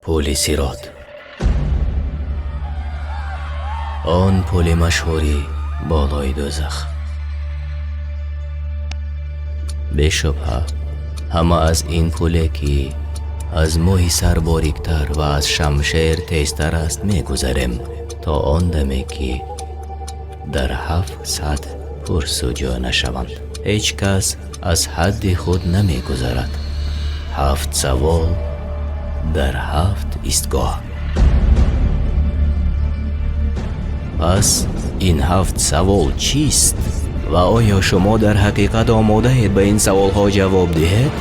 پل صراط، آن پل مشهوری بالای دوزخ. به شبهه همه از این پلی که از موی سر باریکتر و از شمشیر تیزتر است می گذریم تا آن دمی که در 700 پرسجو نشوند. هیچ کس از حد خود نمی گذرد. 7 سوال در 7 ایستگاه. پس این 7 سوال چیست؟ و آیا شما در حقیقت آماده اید به این سوال ها جواب دهید؟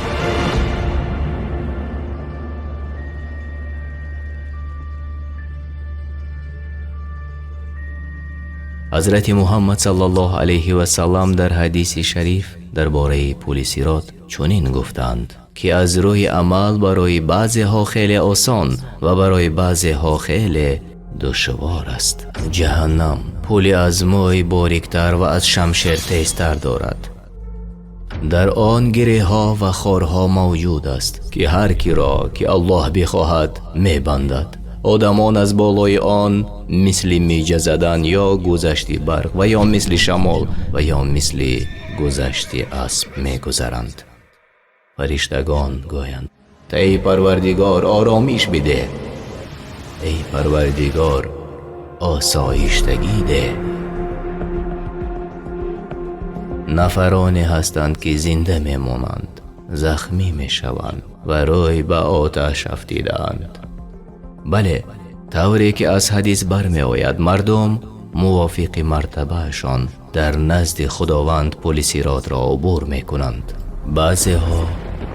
حضرت محمد صلی الله علیه و سلم در حدیث شریف درباره پل صراط چنین گفتند که از روی عمل برای بعضی ها خیلی آسان و برای بعضی ها خیلی دشوار است. جهنم پلی از موی باریکتر و از شمشیر تیزتر دارد. در آن گره ها و خارها موجود است که هر کی را که الله بخواهد می بندد. آدمان از بالای آن مثل میجه زدن یا گذشتی برق و یا مثل شمال و یا مثل گذشتی اسب می گذرند. فرشتگان گویند ای پروردگار آرامش بده، ای پروردگار آسایشتگی ده. نفرانی هستند که زنده می مانند، زخمی می شوند و روی به آتش افکنده‌اند. بله، طوری که از حدیث برمی آید مردم موافق مرتبهشان در نزد خداوند پل صراط را عبور می کنند. بعضی ها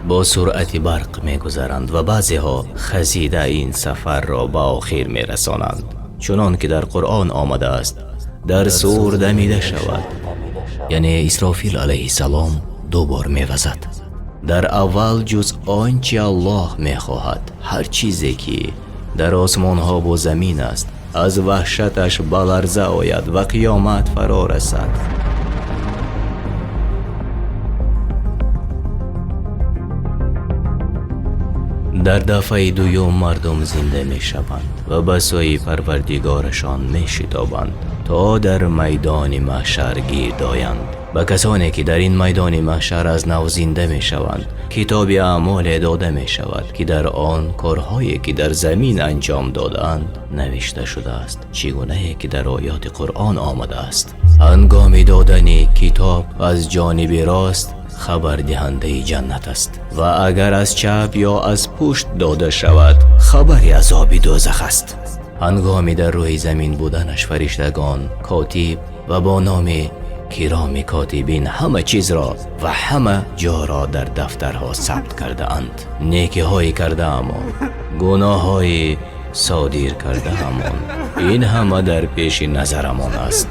با سرعت برق می گذرند و بعضی ها خزیده این سفر را به آخر می رسانند، چنان که در قرآن آمده است در صور دمیده شود، یعنی اسرافیل علیه السلام دوبار می وزد. در اول جز آنچه الله می خواهد، هر چیزی که در آسمان ها و زمین است از وحشتش بلرزه آید و قیامت فرا رسد. در دفعه دوم مردم زنده می شوند و به سوی پروردگارشان می شتابند تا در میدان محشر گیر آیند. به کسانی که در این میدان محشر از نو زنده می شوند کتاب اعمال داده می شود که در آن کارهایی که در زمین انجام دادند نوشته شده است، چگونه که در آیات قرآن آمده است. هنگام دادن کتاب از جانب راست خبر دهنده جنت است و اگر از چپ یا از پشت داده شود خبری عذاب دوزخ است. هنگام در روی زمین بودنش فرشتگان کاتب و با نام کرام کاتبین همه چیز را و همه جا را در دفترها ثبت کرده اند. نیکی های کرده اما گناه های صادر کرده امان، این همه در پیش نظرمان است.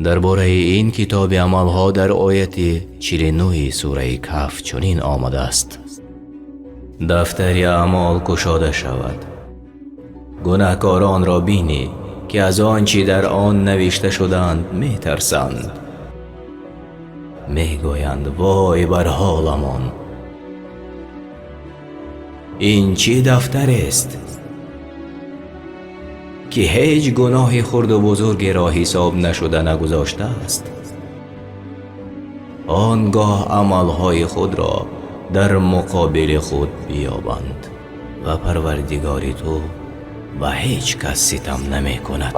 درباره این کتاب عملها در آیت 49 سوره کهف چنین آمده است: دفتر اعمال گشاده شود، گناهکاران را بینی که از آنچه در آن نوشته شدند می ترسند، می گویند وای بر حالمان، این چه دفتر است که هیچ گناه خرد و بزرگی را حساب نشده نگذاشته است. آنگاه عملهای خود را در مقابل خود بیابند و پروردگار تو به هیچ کس ستم نمی کند.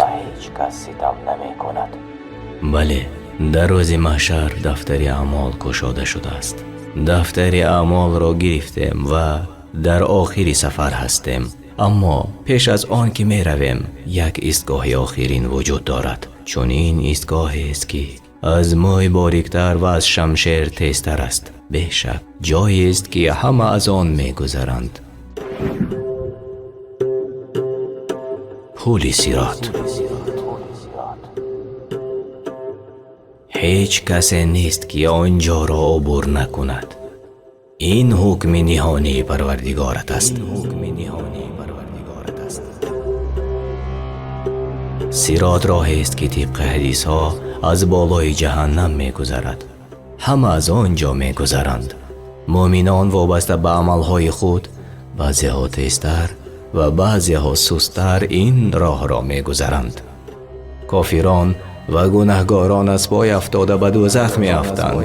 بله، در روز محشر دفتر اعمال گشاده شده است. دفتر اعمال را گرفتیم و در آخری سفر هستیم، اما پیش از آن که می رویم یک ایستگاه آخرین وجود دارد. چون این ایستگاه است که از موی باریکتر و از شمشیر تیزتر است. به شک جایی است که همه از آن می گذرند. پل صراط. هیچ کسی نیست که آنجا را عبور نکند. این حکم نهانی پروردگارت است. صراط راهی است که طبق حدیث ها از بالای جهنم می گذرد. همه از آنجا می گذرند. مؤمنان وابسته به عملهای خود بعضی ها تیزتر و بعضی ها سستتر این راه را می گذرند. کافران و گناهکاران از پای افتاده به دوزخ می افتند.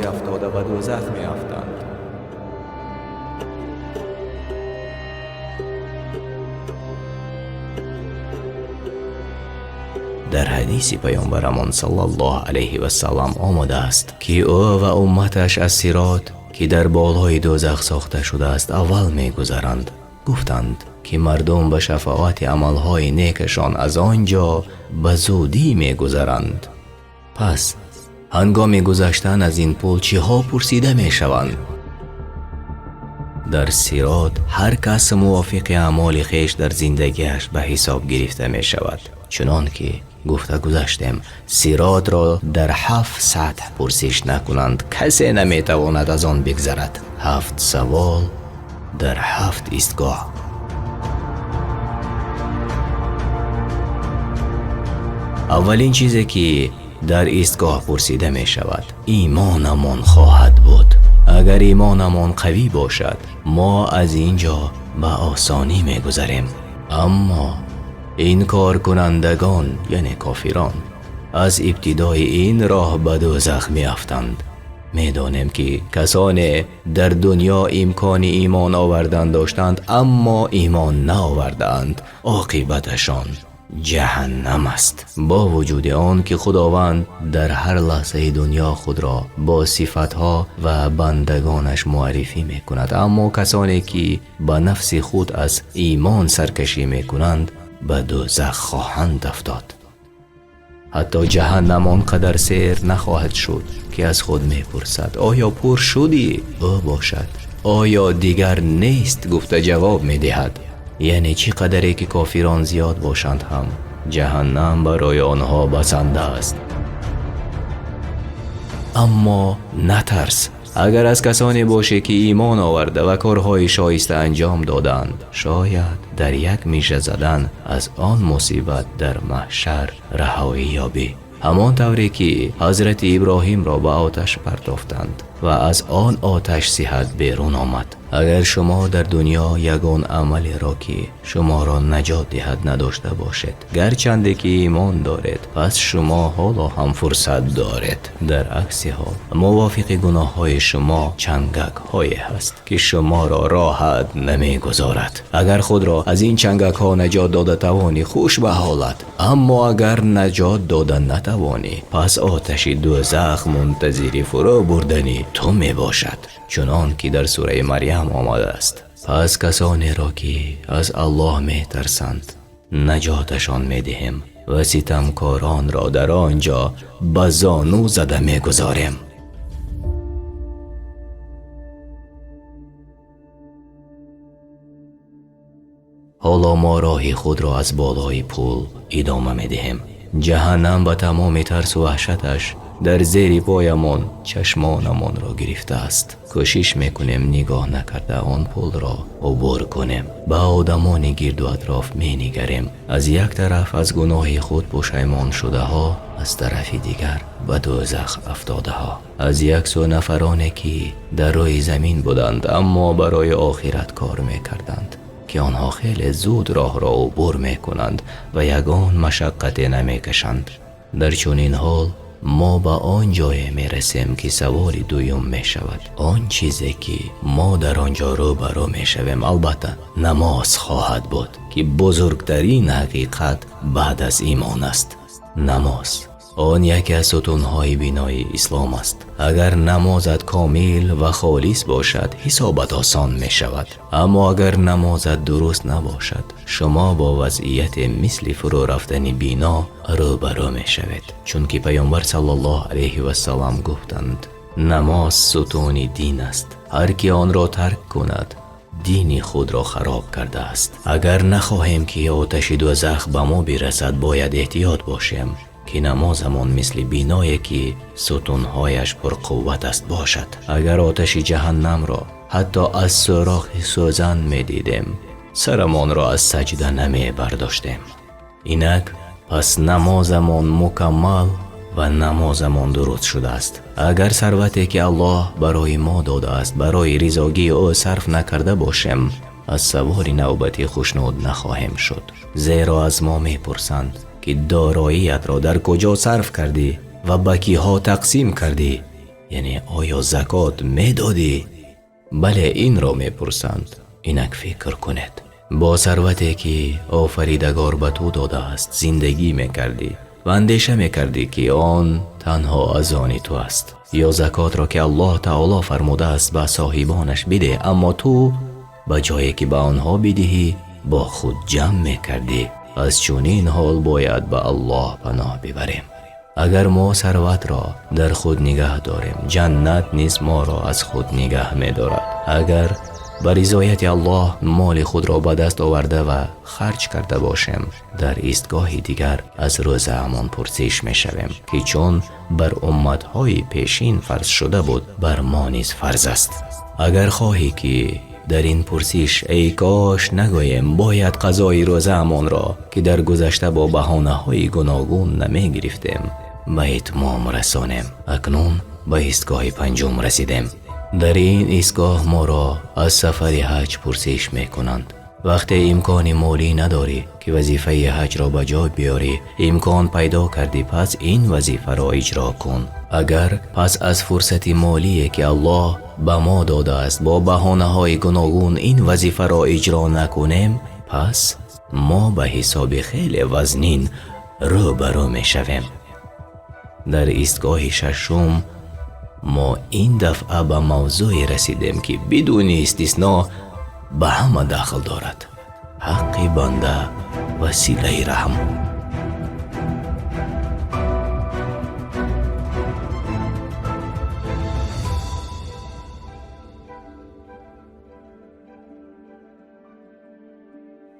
در حدیث پیامبرمان صلی الله علیه و سلم آمده است که او و امتش از صراط که در بالای دوزخ ساخته شده است اول می گذرند. گفتند که مردم به شفاعت عملهای نیکشان از آنجا به زودی می گذرند. پس هنگام گذشتن از این پل چه ها پرسیده می شوند؟ در صراط هر کس موافق اعمال خویش در زندگیش به حساب گرفته می شود. چنان که گفته گذاشتیم صراط را در 7 سطح پرسش نکنند کسی نمی تواند از آن بگذرد. 7 سوال در 7 ایستگاه. اولین چیزی که در ایستگاه پرسیده می شود ایمانمان خواهد بود. اگر ایمانمان قوی باشد ما از اینجا به آسانی می گذریم. اما این کار کنندگان یعنی کافران از ابتدای این راه به دوزخ می افتند. می دانیم که کسانی در دنیا امکان ایمان آوردن داشتند اما ایمان نآوردند، عاقبتشان جهنم است. با وجود آن که خداوند در هر لحظه دنیا خود را با صفتها و بندگانش معرفی می کند، اما کسانی که به نفس خود از ایمان سرکشی می کنند به دوزخ خواهند افتاد. حتی جهنم آنقدر سیر نخواهد شد که از خود می پرسد آیا پر شدی؟ او باشد آیا دیگر نیست؟ گفته جواب می دهد یعنی چی قدری که کافران زیاد باشند هم جهنم برای آنها بسنده است. اما نترس، اگر از کسانی باشی که ایمان آورده و کارهای شایسته انجام دادند شاید در یک میشه زدن از آن مصیبت در محشر رهایی یابی. همان طوری که حضرت ابراهیم را به آتش پرتافتند و از آن آتش صحت بیرون آمد. اگر شما در دنیا یگان عملی را که شما را نجات دهد نداشته باشد گرچند که ایمان دارید پس شما حالا هم فرصت دارید. در عکس حال موافق گناه های شما چنگک هایی هست که شما را راحت نمی گذارد. اگر خود را از این چنگک ها نجات داده توانی خوش به حالت، اما اگر نجات داده نتوانی پس آتش دوزخ منتظر فرو بردنی تو می باشد. چنان که در سوره مریم آمده است پس کسانی را که از الله می ترسند نجاتشان می دهیم و ستمکاران را در آنجا به زانو زده می گذاریم. حالا ما راه خود را از بالای پل ادامه می دهیم. جهنم با تمام ترس و وحشتش در زیر پایمان چشمانمان را گرفته است. کوشش میکنیم نگاه نکرده آن پل را عبور کنیم. به آدمان گرد و اطراف می نگریم. از یک طرف از گناه خود پشیمان شده ها، از طرف دیگر به دوزخ افتاده ها. از یک سو نفرانی که در روی زمین بودند اما برای آخرت کار میکردند که آنها خیلی زود راه را عبور میکنند و یگان مشقت نمیکشند. در چنین حال ما به آن جای می رسیم که سوال دویم می شود. آن چیزی که ما در آنجا روبرو می شویم البته نماز خواهد بود که بزرگترین حقیقت بعد از ایمان است. نماز آن یکی از ستونهای بنای اسلام است. اگر نمازت کامل و خالص باشد حسابت آسان می شود، اما اگر نمازت درست نباشد شما با وضعیت مثل فرو رفتن بینا روبرو می شود. چون که پیامبر صلی الله علیه و سلم گفتند نماز ستون دین است، هر کی آن را ترک کند دین خود را خراب کرده است. اگر نخواهیم که آتش دوزخ به ما برسد باید احتیاط باشیم که نمازمان مثل بینایی که ستونهایش پر قوت است باشد. اگر آتش جهنم را حتی از سوراخ سوزن می دیدیم سرمان را از سجده نمی برداشتیم. اینک پس نمازمان مکمل و نمازمان درست شده است. اگر ثروتی که الله برای ما داده است برای رضایت او صرف نکرده باشیم، از سوار نوبتی خوشنود نخواهیم شد. زیرا از ما میپرسند که داراییت را در کجا صرف کردی و به کیها تقسیم کردی؟ یعنی آیا زکات میدادی؟ بله، این را میپرسند. اینک فکر کنید، با ثروتی که آفریدگار به تو داده است زندگی میکردی و اندیشه میکردی که آن تنها از آن تو است، یا زکات را که الله تعالی فرموده است به صاحبانش بده، اما تو به جایی که به آنها بدهی با خود جمع میکردی. از چنین حال باید به الله پناه ببریم. اگر ما ثروت را در خود نگه داریم، جنت نیز ما را از خود نگه می‌دارد. اگر به رضایت الله مال خود را به دست آورده و خرج کرده باشیم، در ایستگاه دیگر از روزه امان پرسش می‌شویم که چون بر امت‌های پیشین فرض شده بود، بر ما نیز فرض است. اگر خواهی که در این پرسش ای کاش نگوییم باید قضای روزه امان را که در گذشته با بهانه‌های گوناگون نمی گرفتیم به اتمام رسانیم، اکنون به ایستگاه پنجم رسیدیم. در این ایستگاه ما را از سفر حج پرسش می کنند. وقتی امکان مالی نداری که وظیفه حج را به جای بیاری، امکان پیدا کردی، پس این وظیفه را اجرا کن. اگر پس از فرصت مالی که الله به ما داده است با بهانه‌های گوناگون این وظیفه را اجرا نکنیم، پس ما به حساب خیلی وزنین روبرو می شویم. در ایستگاه ششم ما این دفعه به موضوعی رسیدیم که بدون استثناء به همه داخل دارد: حق بنده و صله رحم.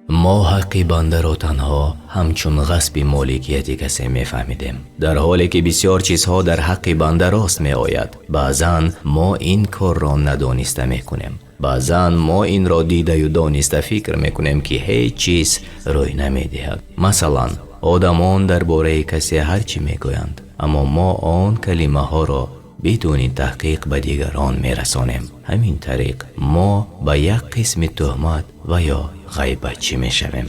ما حق بنده را تنها همچون غصب مالکیت کسی میفهمیدیم، در حالی که بسیار چیزها در حق بنده راست می آید. بعضا ما این کار را ندانسته میکنیم، بعضا ما این را دیده و دانسته فکر میکنیم که هیچ چیز روی نمیدهد. مثلا آدمان درباره کسی هرچی میگویند، اما ما آن کلمه ها را بدون تحقیق به دیگران میرسانیم. همین طریق ما به یک قسم تهمت و یا غیبتچی میشویم.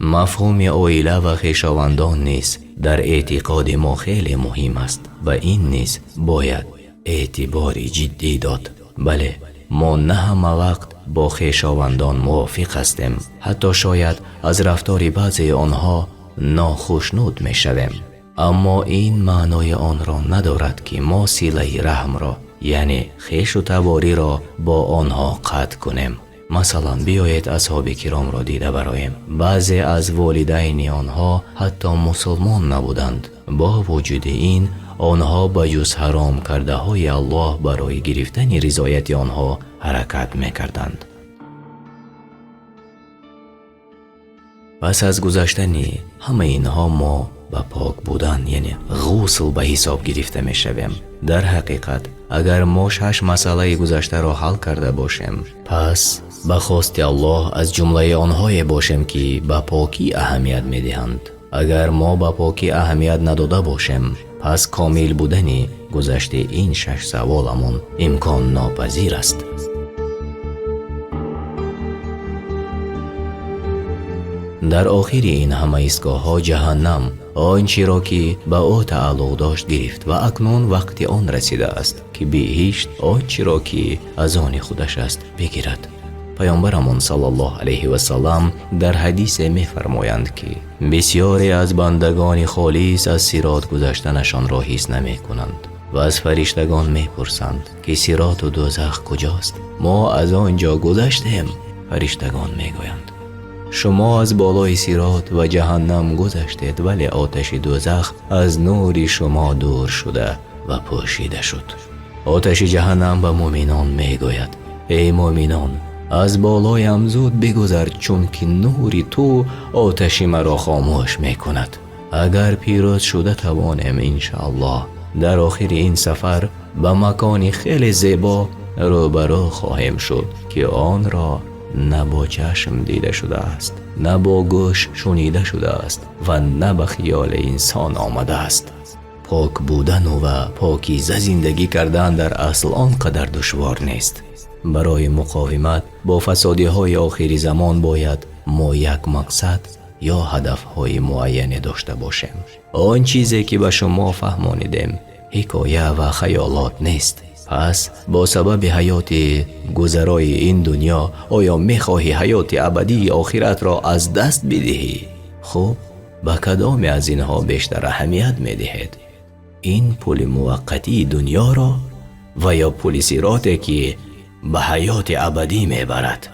مفهوم عائله و خویشاوندان نیز در اعتقاد ما خیلی مهم است و این نیز باید اعتبار جدی داد. بله، ما نه همه وقت با خویشاوندان موافق هستیم، حتی شاید از رفتار بعضی آنها ناخوشنود میشویم، اما این معنای آن را ندارد که ما صله رحم را یعنی خویش و تباری را با آنها قطع کنیم. مثلا بیایید اصحاب کرام را دیده برایم. بعضی از والدین آنها حتی مسلمان نبودند، با وجود این آنها به جز حرام کرده های الله برای گرفتن رضایت آنها حرکت میکردند. پس از گذشتن همه اینها ما به پاک بودن یعنی غسل به حساب گرفته می شویم. در حقیقت اگر ما 6 مسئله گذشته را حل کرده باشیم، پس به خواست الله از جمله آنهای باشیم که به پاکی اهمیت می دهند. اگر ما به پاکی اهمیت نداده باشیم، پس کامل بودن گذشته این 6 سوالمون امکان ناپذیر است. در آخر این همه ایستگاه ها جهنم آنچه را که به او تعلق داشت گرفت و اکنون وقت آن رسیده است که بهشت آنچه را که از آن خودش است بگیرد. پیامبرمان صلی الله علیه و سلم در حدیث می‌فرمایند که بسیاری از بندگان خالص از صراط گذشتنشان را حس نمی‌کنند و از فرشتگان می‌پرسند که صراط و دوزخ کجاست؟ ما از آنجا گذشتیم. فرشتگان می‌گویند شما از بالای صراط و جهنم گذشتید، ولی آتش دوزخ از نور شما دور شده و پوشیده شد. آتش جهنم به مؤمنان میگوید ای مؤمنان، از بالایم زود بگذر، چون که نور تو آتش مرا خاموش میکند. اگر پیروز شده توانیم انشاءالله در آخر این سفر به مکانی خیلی زیبا روبرو خواهیم شد که آن را نه با چشم دیده شده است نه با گوش شنیده شده است و نه به خیال انسان آمده است. پاک بودن و پاکیزه زندگی کردن در اصل آنقدر دشوار نیست. برای مقاومت با فسادی های آخر زمان باید ما یک مقصد یا هدف های معینی داشته باشیم. آن چیزی که به شما فهمانیدیم حکایه و خیالات نیست. پس با سبب حیات گذرای این دنیا آیا میخواهی حیات ابدی آخرت را از دست بدهی؟ خب به کدام از اینها بیشتر اهمیت میدهید؟ این پول موقتی دنیا را و یا پول صراطی که به حیات ابدی میبرد؟